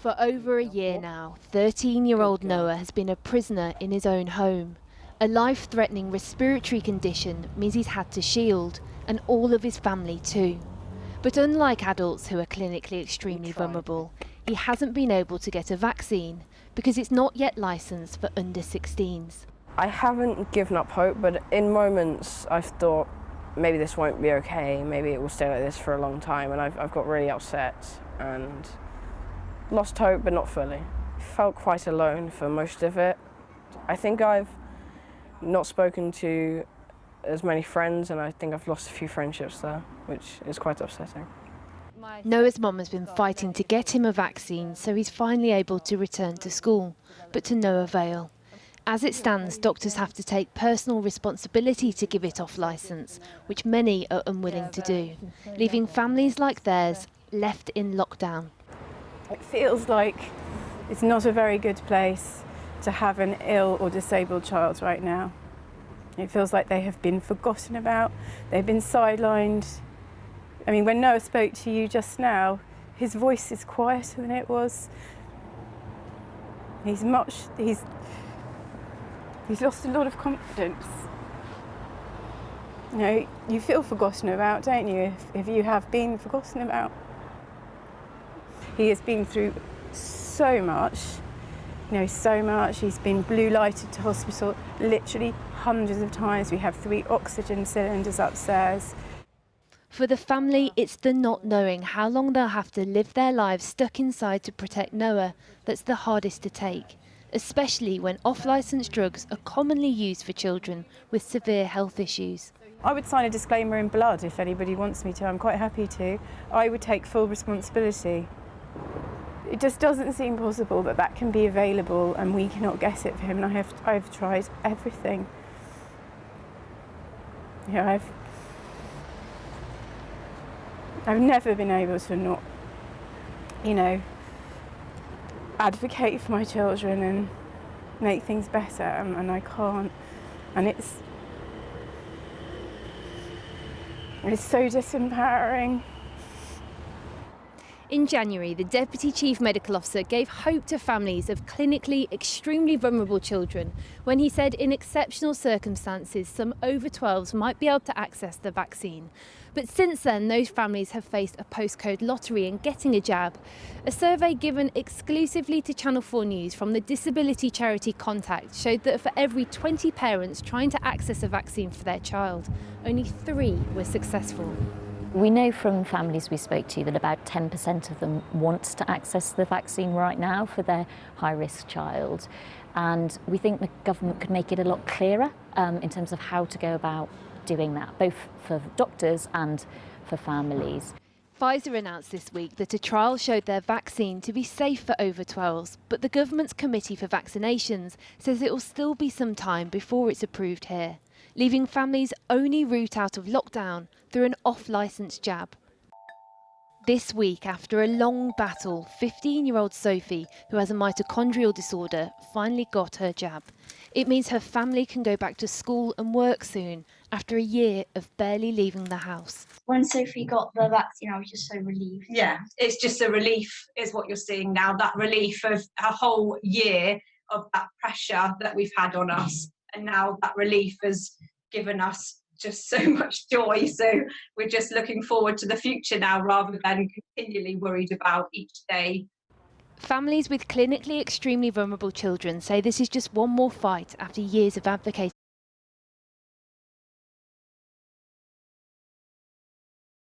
For over a year now, 13-year-old Noah has been a prisoner in his own home. A life-threatening respiratory condition means he's had to shield, and all of his family too. But unlike adults who are clinically extremely vulnerable, he hasn't been able to get a vaccine because it's not yet licensed for under 16s. I haven't given up hope, but in moments I've thought maybe this won't be okay, maybe it will stay like this for a long time, and I've got really upset and lost hope, but not fully. Felt quite alone for most of it. I think I've not spoken to as many friends, and I think I've lost a few friendships there, which is quite upsetting. Noah's mum has been fighting to get him a vaccine so he's finally able to return to school, but to no avail. As it stands, doctors have to take personal responsibility to give it off licence, which many are unwilling to do, leaving families like theirs left in lockdown. It feels like it's not a very good place to have an ill or disabled child right now. It feels like they have been forgotten about, they've been sidelined. I mean, when Noah spoke to you just now, his voice is quieter than it was. He's lost a lot of confidence. You know, you feel forgotten about, don't you, if you have been forgotten about. He has been through so much, so much. He's been blue lighted to hospital literally hundreds of times. We have 3 oxygen cylinders upstairs. For the family, it's the not knowing how long they'll have to live their lives stuck inside to protect Noah that's the hardest to take, especially when off-licence drugs are commonly used for children with severe health issues. I would sign a disclaimer in blood if anybody wants me to. I'm quite happy to. I would take full responsibility. It just doesn't seem possible that that can be available and we cannot get it for him. And I've tried everything. I've never been able to not, advocate for my children and make things better, and I can't. And it's so disempowering. In January, the Deputy Chief Medical Officer gave hope to families of clinically extremely vulnerable children when he said in exceptional circumstances some over 12s might be able to access the vaccine. But since then, those families have faced a postcode lottery in getting a jab. A survey given exclusively to Channel 4 News from the disability charity Contact showed that for every 20 parents trying to access a vaccine for their child, only 3 were successful. We know from families we spoke to that about 10% of them want to access the vaccine right now for their high-risk child. And we think the government could make it a lot clearer in terms of how to go about doing that, both for doctors and for families. Pfizer announced this week that a trial showed their vaccine to be safe for over 12s, but the government's Committee for Vaccinations says it will still be some time before it's approved here, leaving families' only route out of lockdown through an off-licence jab. This week, after a long battle, 15-year-old Sophie, who has a mitochondrial disorder, finally got her jab. It means her family can go back to school and work soon, after a year of barely leaving the house. When Sophie got the vaccine, I was just so relieved. Yeah, it's just a relief is what you're seeing now, that relief of a whole year of that pressure that we've had on us. And now that relief has given us just so much joy. So we're just looking forward to the future now rather than continually worried about each day. Families with clinically extremely vulnerable children say this is just one more fight after years of advocating